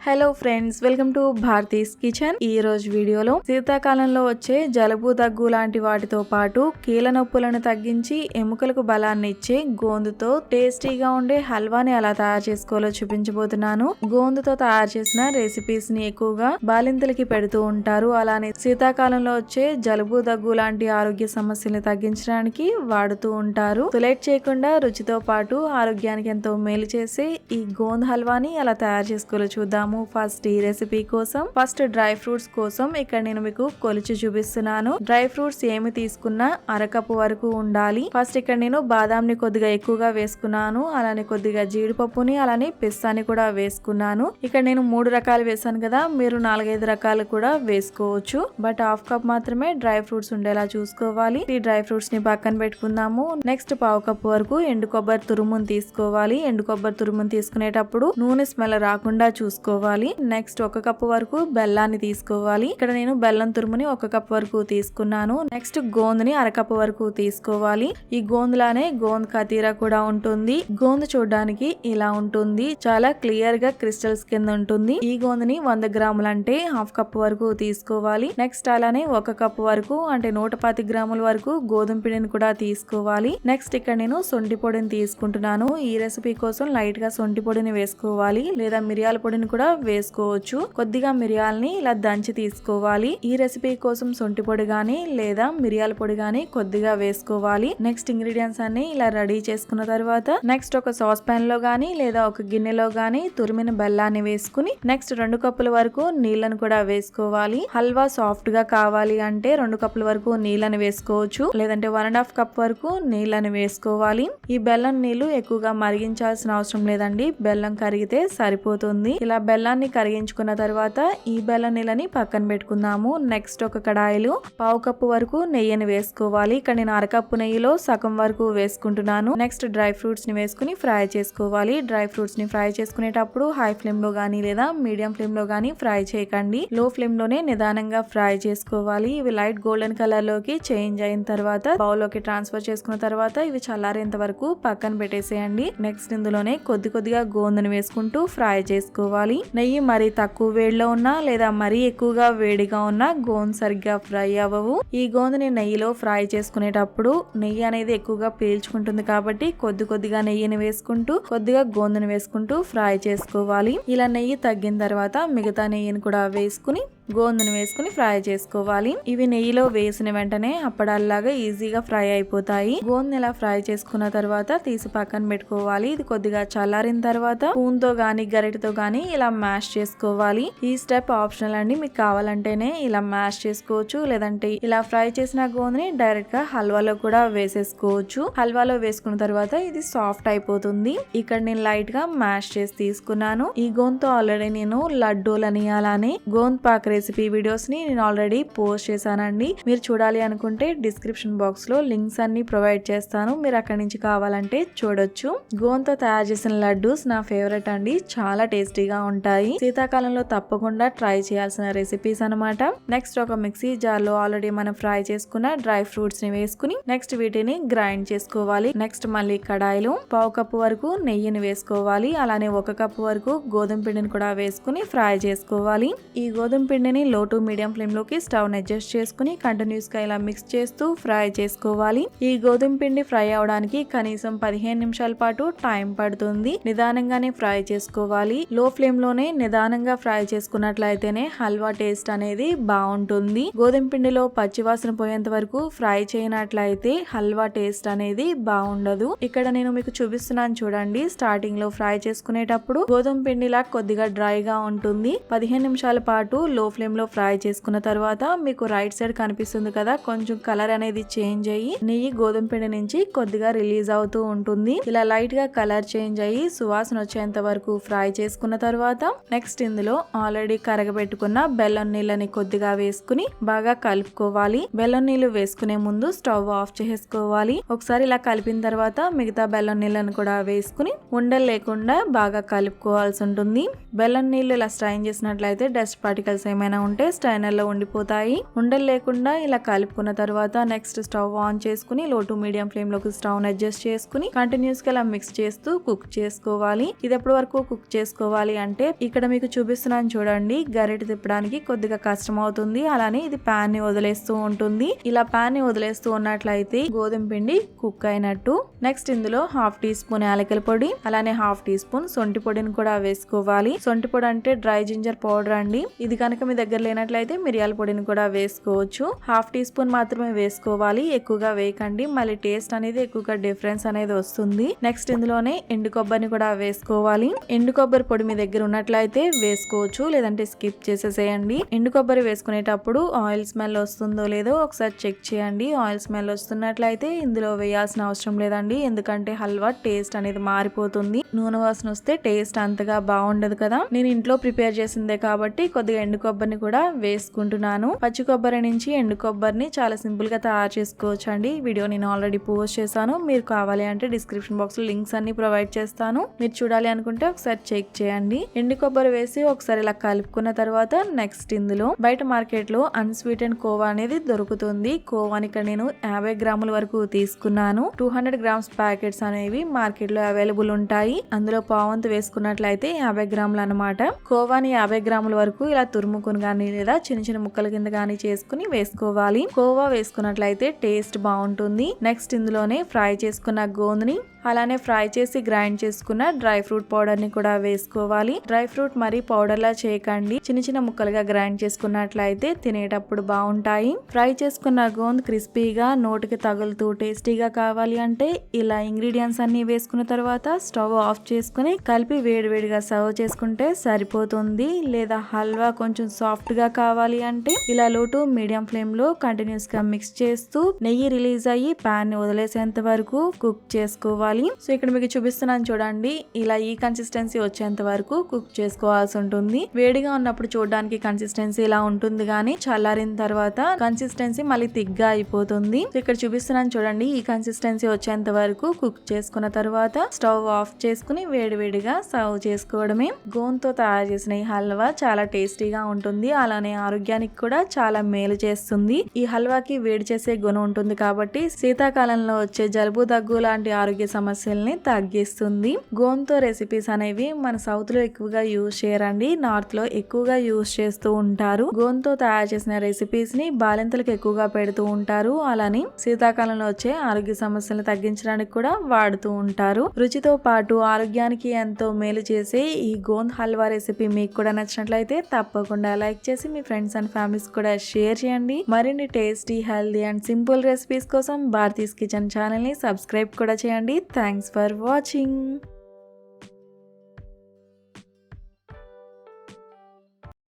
Hello friends, welcome to Bharati's kitchen. ఈ రోజు వీడియోలో శీతాకాలంలో వచ్చే జలుబు దగ్గు లాంటి వాటితో పాటు కీళ్ళ నొప్పులను తగ్గించి ఎముకలకు బలాన్ని ఇచ్చే గోందుతో టేస్టీగా ఉండే హల్వాని ఎలా తయారు చేసుకోవాలో చూపించబోతున్నాను. గోందుతో తయారు చేసిన రెసిపీస్ ని ఎక్కువగా బాలింతలకి పెడుతూ ఉంటారు. అలానే శీతాకాలంలో వచ్చే జలుబు దగ్గు లాంటి ఆరోగ్య సమస్యల్ని తగ్గించడానికి వాడుతూ ఉంటారు. లేట్ చేయకుండా రుచితో పాటు ఆరోగ్యానికి ఎంతో మేలు చేసే ఈ గోంద్ హల్వాని ఎలా తయారు చేసుకోవాలో చూద్దాము. ఫస్ట్ ఈ రెసిపీ కోసం ఫస్ట్ డ్రై ఫ్రూట్స్ కోసం ఇక్కడ నేను మీకు కొలిచి చూపిస్తున్నాను. డ్రై ఫ్రూట్స్ ఏమి తీసుకున్నా అరకప్పు వరకు ఉండాలి. ఫస్ట్ ఇక్కడ నేను బాదాంని కొద్దిగా ఎక్కువగా వేసుకున్నాను. అలానే కొద్దిగా జీడిపప్పుని అలానే పిస్తాని కూడా వేసుకున్నాను. ఇక్కడ నేను 3 రకాలు వేసాను కదా, మీరు 4-5 రకాలు కూడా వేసుకోవచ్చు. బట్ హాఫ్ కప్ మాత్రమే డ్రై ఫ్రూట్స్ ఉండేలా చూసుకోవాలి. ఈ డ్రై ఫ్రూట్స్ ని పక్కన పెట్టుకుందాము. నెక్స్ట్ పావు కప్పు వరకు ఎండు కొబ్బరి తురుముని తీసుకోవాలి. ఎండు కొబ్బరి తురుముని తీసుకునేటప్పుడు నూనె స్మెల్ రాకుండా చూసుకోవాలి. నెక్స్ట్ 1 కప్పు వరకు బెల్లాన్ని తీసుకోవాలి. ఇక్కడ నేను బెల్లం తురుముని 1 కప్ వరకు తీసుకున్నాను. నెక్స్ట్ గోందుని అరకప్పు వరకు తీసుకోవాలి. ఈ గోందులానే గోంద్ కతీరా కూడా ఉంటుంది. గోందు చూడడానికి ఇలా ఉంటుంది. చాలా క్లియర్ గా క్రిస్టల్స్ కింద ఉంటుంది. ఈ గోందుని 100 గ్రాములు అంటే హాఫ్ కప్ వరకు తీసుకోవాలి. నెక్స్ట్ అలానే 1 కప్ వరకు అంటే 110 గ్రాముల వరకు గోధుమ పిండిని కూడా తీసుకోవాలి. నెక్స్ట్ ఇక్కడ నేను సొంటి పొడిని తీసుకుంటున్నాను. ఈ రెసిపీ కోసం లైట్ గా సొంటి పొడిని వేసుకోవాలి, లేదా మిరియాల పొడిని కూడా వేసుకోవచ్చు. కొద్దిగా మిరియాలని ఇలా దంచి తీసుకోవాలి. ఈ రెసిపీ కోసం సొంటి పొడి గానీ లేదా మిరియాల పొడి గానీ కొద్దిగా వేసుకోవాలి. నెక్స్ట్ ఇంగ్రీడియంట్స్ అన్ని ఇలా రెడీ చేసుకున్న తర్వాత నెక్స్ట్ ఒక సాస్ పాన్ లో గానీ లేదా ఒక గిన్నెలో గానీ తురిమిన బెల్లాన్ని వేసుకుని నెక్స్ట్ 2 కప్పుల వరకు నీళ్లను కూడా వేసుకోవాలి. హల్వా సాఫ్ట్ గా కావాలి అంటే 2 కప్పుల వరకు నీళ్లను వేసుకోవచ్చు, లేదంటే 1.5 కప్ వరకు నీళ్లను వేసుకోవాలి. ఈ బెల్లం నీళ్లు ఎక్కువగా మరిగించాల్సిన అవసరం లేదండి, బెల్లం కరిగితే సరిపోతుంది. ఇలా బెల్లాన్ని కరిగించుకున్న తర్వాత ఈ బెల్లం నీళ్ళని పక్కన పెట్టుకుందాము. నెక్స్ట్ ఒక కడాయిలో పావు కప్పు వరకు నెయ్యిని వేసుకోవాలి. ఇక్కడ నేను అరకప్పు నెయ్యిలో సగం వరకు వేసుకుంటున్నాను. నెక్స్ట్ డ్రై ఫ్రూట్స్ ని వేసుకుని ఫ్రై చేసుకోవాలి. డ్రై ఫ్రూట్స్ ని ఫ్రై చేసుకునేటప్పుడు హై ఫ్లేమ్ లో గానీ లేదా మీడియం ఫ్లేమ్ లో గానీ ఫ్రై చేయకండి. లో ఫ్లేమ్ లోనే నిదానంగా ఫ్రై చేసుకోవాలి. ఇవి లైట్ గోల్డెన్ కలర్ లోకి చేంజ్ అయిన తర్వాత బౌల్ లోకి ట్రాన్స్ఫర్ చేసుకున్న తర్వాత ఇవి చల్లారేంత వరకు పక్కన పెట్టేసేయండి. నెక్స్ట్ ఇందులోనే కొద్దిగా గోందుని వేసుకుంటూ ఫ్రై చేసుకోవాలి. నెయ్యి మరీ తక్కువ వేడిలో ఉన్నా లేదా మరీ ఎక్కువగా వేడిగా ఉన్నా గోందు సరిగ్గా ఫ్రై అవ్వవు. ఈ గోందుని నెయ్యిలో ఫ్రై చేసుకునేటప్పుడు నెయ్యి అనేది ఎక్కువగా పీల్చుకుంటుంది కాబట్టి కొద్దిగా నెయ్యిని వేసుకుంటూ కొద్దిగా గోందుని వేసుకుంటూ ఫ్రై చేసుకోవాలి. ఇలా నెయ్యి తగ్గిన తర్వాత మిగతా నెయ్యిని కూడా వేసుకుని గోందుని వేసుకుని ఫ్రై చేసుకోవాలి. ఇవి నెయ్యిలో వేసిన వెంటనే అప్పడాల్లాగా ఈజీగా ఫ్రై అయిపోతాయి. గోందుని ఇలా ఫ్రై చేసుకున్న తర్వాత తీసి పక్కన పెట్టుకోవాలి. ఇది కొద్దిగా చల్లారిన తర్వాత స్పూన్ తో గానీ గరిటెతో గానీ ఇలా మ్యాష్ చేసుకోవాలి. ఈ స్టెప్ ఆప్షనల్ అండి, మీకు కావాలంటేనే ఇలా మ్యాష్ చేసుకోవచ్చు, లేదంటే ఇలా ఫ్రై చేసిన గోందుని డైరెక్ట్ గా హల్వాలో కూడా వేసేసుకోవచ్చు. హల్వాలో వేసుకున్న తర్వాత ఇది సాఫ్ట్ అయిపోతుంది. ఇక్కడ నేను లైట్ గా మ్యాష్ చేసి తీసుకున్నాను. ఈ గోందుతో ఆల్రెడీ నేను లడ్డూలని అలానే గోంద్ పాక్ రెసిపీ వీడియోస్ ని నేను ఆల్రెడీ పోస్ట్ చేశానండి. మీరు చూడాలి అనుకుంటే డిస్క్రిప్షన్ బాక్స్ లో లింక్స్ అన్ని ప్రొవైడ్ చేస్తాను, మీరు అక్కడి నుంచి కావాలంటే చూడొచ్చు. గోంతో తయారు చేసిన లడ్డూస్ నా ఫేవరెట్ అండి, చాలా టేస్టీగా ఉంటాయి. శీతాకాలంలో తప్పకుండా ట్రై చేయాల్సిన రెసిపీస్ అనమాట. నెక్స్ట్ ఒక మిక్సీ జార్ లో ఆల్రెడీ మనం ఫ్రై చేసుకున్న డ్రై ఫ్రూట్స్ ని వేసుకుని నెక్స్ట్ వీటిని గ్రైండ్ చేసుకోవాలి. నెక్స్ట్ మళ్ళీ కడాయిలో పావు కప్పు వరకు నెయ్యిని వేసుకోవాలి. అలానే 1 కప్పు వరకు గోధుమ పిండిని కూడా వేసుకుని ఫ్రై చేసుకోవాలి. ఈ గోధుమ పిండిని లో టు మీడియం ఫ్లేమ్ లోకి స్టవ్ ని అడ్జస్ట్ చేసుకుని కంటిన్యూస్ గా ఇలా మిక్స్ చేస్తూ ఫ్రై చేసుకోవాలి. ఈ గోధుమ పిండి ఫ్రై అవడానికి కనీసం 15 నిమిషాల పాటు టైం పడుతుంది. నిదానంగానే ఫ్రై చేసుకోవాలి. లో ఫ్లేమ్ లోనే నిదానంగా ఫ్రై చేసుకున్నట్లయితేనే హల్వా టేస్ట్ అనేది బాగుంటుంది. గోధుమ పిండిలో పచ్చివాసన పోయేంత వరకు ఫ్రై చేయనట్లయితే హల్వా టేస్ట్ అనేది బాగుండదు. ఇక్కడ నేను మీకు చూపిస్తున్నాను చూడండి. స్టార్టింగ్ లో ఫ్రై చేసుకునేటప్పుడు గోధుమ పిండిలా కొద్దిగా డ్రైగా ఉంటుంది. 15 నిమిషాల పాటు లో ఫ్లేమ్ లో ఫ్రై చేసుకున్న తర్వాత మీకు రైట్ సైడ్ కనిపిస్తుంది కదా, కొంచెం కలర్ అనేది చేంజ్ అయ్యి నెయ్యి గోధుమ పిండి నుంచి కొద్దిగా రిలీజ్ అవుతూ ఉంటుంది. ఇలా లైట్ గా కలర్ చేంజ్ అయ్యి సువాసన వచ్చేంత వరకు ఫ్రై చేసుకున్న తర్వాత నెక్స్ట్ ఇందులో ఆల్రెడీ కరగబెట్టుకున్న బెల్లం నీళ్ళని కొద్దిగా వేసుకుని బాగా కలుపుకోవాలి. బెల్లం నీళ్లు వేసుకునే ముందు స్టవ్ ఆఫ్ చేసుకోవాలి. ఒకసారి ఇలా కలిపిన తర్వాత మిగతా బెల్లం నీళ్ళని కూడా వేసుకుని ఉండలు లేకుండా బాగా కలుపుకోవాల్సి ఉంటుంది. బెల్లం నీళ్లు ఇలా స్ట్రైన్ చేసినట్లయితే డస్ట్ పార్టికల్స్ ఏమైనా ఏమైనా ఉంటే స్టైనర్ లో ఉండిపోతాయి. ఉండలు లేకుండా ఇలా కలుపుకున్న తర్వాత నెక్స్ట్ స్టవ్ ఆన్ చేసుకుని లో టు మీడియం ఫ్లేమ్ లోకి స్టవ్ అడ్జస్ట్ చేసుకుని కంటిన్యూస్ గా ఇలా మిక్స్ చేస్తూ కుక్ చేసుకోవాలి. ఇది ఎప్పటి వరకు కుక్ చేసుకోవాలి అంటే ఇక్కడ మీకు చూపిస్తున్నాను చూడండి, గరిటె తిప్పడానికి కొద్దిగా కష్టం అవుతుంది. అలానే ఇది ప్యాన్ ని వదిలేస్తూ ఉంటుంది. ఇలా ప్యాన్ ని వదిలేస్తూ ఉన్నట్లయితే గోధుమ పిండి కుక్ అయినట్టు. నెక్స్ట్ ఇందులో 1/2 టీ స్పూన్ యాలకుల పొడి, అలానే 1/2 టీ స్పూన్ సొంటి పొడిని కూడా వేసుకోవాలి. సొంటి పొడి అంటే డ్రై జింజర్ పౌడర్ అండి. ఇది కనుక మీ దగ్గర లేనట్లయితే మిరియాల పొడిని కూడా వేసుకోవచ్చు. 1/2 టీ స్పూన్ మాత్రమే వేసుకోవాలి, ఎక్కువగా వేయకండి, మళ్ళీ టేస్ట్ అనేది ఎక్కువగా డిఫరెన్స్ అనేది వస్తుంది. నెక్స్ట్ ఇందులోనే ఎండు కొబ్బరిని కూడా వేసుకోవాలి. ఎండు కొబ్బరి పొడి మీ దగ్గర ఉన్నట్లయితే వేసుకోవచ్చు, లేదంటే స్కిప్ చేసేసేయండి. ఎండు కొబ్బరి వేసుకునేటప్పుడు ఆయిల్ స్మెల్ వస్తుందో లేదో ఒకసారి చెక్ చేయండి. ఆయిల్ స్మెల్ వస్తున్నట్లయితే ఇందులో వేయాల్సిన అవసరం లేదండి, ఎందుకంటే హల్వా టేస్ట్ అనేది మారిపోతుంది. నూనె వాసన వస్తే టేస్ట్ అంతగా బాగుండదు కదా. నేను ఇంట్లో ప్రిపేర్ చేసిందే కాబట్టి కొద్దిగా ఎండు కొబ్బరిని కూడా వేసుకుంటున్నాను. పచ్చి కొబ్బరి నుంచి ఎండు కొబ్బరిని చాలా సింపుల్ గా తయారు చేసుకోవచ్చు అండి. వీడియో నేను ఆల్రెడీ పోస్ట్ చేశాను, మీరు కావాలి అంటే డిస్క్రిప్షన్ బాక్స్ లో లింక్స్ అన్ని ప్రొవైడ్ చేస్తాను, మీరు చూడాలి అనుకుంటే ఒకసారి చెక్ చేయండి. ఎండు కొబ్బరి వేసి ఒకసారి ఇలా కలుపుకున్న తర్వాత నెక్స్ట్ ఇందులో బయట మార్కెట్ లో అన్స్వీటెండ్ కోవా అనేది దొరుకుతుంది. కోవాని ఇక్కడ నేను 50 గ్రాముల వరకు తీసుకున్నాను. 200 గ్రామ్స్ ప్యాకెట్స్ అనేవి మార్కెట్ లో అవైలబుల్ ఉంటాయి. అందులో పావంతు వేసుకున్నట్లయితే 50 గ్రాములు అనమాట. కోవాని 50 గ్రాముల వరకు ఇలా తురుముకుని గానీ లేదా చిన్న చిన్న ముక్కల కింద గానీ చేసుకుని వేసుకోవాలి. కోవా వేసుకున్నట్లయితే టేస్ట్ బాగుంటుంది. నెక్స్ట్ ఇందులోనే ఫ్రై చేసుకున్న గోందుని, అలానే ఫ్రై చేసి గ్రైండ్ చేసుకున్న డ్రై ఫ్రూట్ పౌడర్ ని కూడా వేసుకోవాలి. డ్రై ఫ్రూట్ మరి పౌడర్ లా చేయకండి, చిన్న చిన్న ముక్కలుగా గ్రైండ్ చేసుకున్నట్లయితే తినేటప్పుడు బాగుంటాయి. ఫ్రై చేసుకున్న గోంద్ క్రిస్పీగా నోటికి తగులుతూ టేస్టీగా కావాలి అంటే ఇలా ఇంగ్రీడియంట్స్ అన్ని వేసుకున్న తర్వాత స్టవ్ ఆఫ్ చేసుకుని కలిపి వేడివేడిగా సర్వ్ చేసుకుంటే సరిపోతుంది. లేదా హల్వా కొంచెం సాఫ్ట్ గా కావాలి అంటే ఇలా లో టు మీడియం ఫ్లేమ్ లో కంటిన్యూస్ గా మిక్స్ చేస్తూ నెయ్యి రిలీజ్ అయ్యి ప్యాన్ ని వదిలేసేంత వరకు కుక్ చేసుకోవాలి. సో ఇక్కడ మీకు చూపిస్తున్నాను చూడండి, ఇలా ఈ కన్సిస్టెన్సీ వచ్చేంత వరకు కుక్ చేసుకోవాల్సి ఉంటుంది. వేడిగా ఉన్నప్పుడు చూడడానికి కన్సిస్టెన్సీ ఇలా ఉంటుంది, కానీ చల్లారిన తర్వాత కన్సిస్టెన్సీ మళ్ళీ థిక్గా అయిపోతుంది. సో ఇక్కడ చూపిస్తున్నాను చూడండి, ఈ కన్సిస్టెన్సీ వచ్చేంత వరకు కుక్ చేసుకున్న తర్వాత స్టవ్ ఆఫ్ చేసుకుని వేడివేడిగా సర్వ్ చేసుకోవడమే. గోంతో తయారు చేసిన ఈ హల్వా చాలా టేస్టీగా ఉంటుంది, అలానే ఆరోగ్యానికి కూడా చాలా మేలు చేస్తుంది. ఈ హల్వాకి వేడి చేసే గుణం ఉంటుంది కాబట్టి శీతాకాలంలో వచ్చే జలుబు దగ్గు లాంటి ఆరోగ్య సమస్యల్ని తగ్గిస్తుంది. గోంతో రెసిపీస్ అనేవి మన సౌత్ లో ఎక్కువగా యూజ్ చేయరండి, నార్త్ లో ఎక్కువగా యూజ్ చేస్తూ ఉంటారు. గోంతో తయారు చేసిన రెసిపీస్ ని బాలింతలకు ఎక్కువగా పెడుతూ ఉంటారు, అలానే శీతాకాలంలో వచ్చే ఆరోగ్య సమస్యలను తగ్గించడానికి కూడా వాడుతూ ఉంటారు. రుచితో పాటు ఆరోగ్యానికి ఎంతో మేలు చేసే ఈ గోంద్ హల్వా రెసిపీ మీకు కూడా నచ్చినట్లయితే తప్పకుండా లైక్ చేసి మీ ఫ్రెండ్స్ అండ్ ఫ్యామిలీస్ కూడా షేర్ చేయండి. మరిన్ని tasty, healthy and simple recipes కోసం భారతీస్ కిచెన్ ఛానల్ ని సబ్స్క్రైబ్ కూడా చేయండి. Thanks for watching.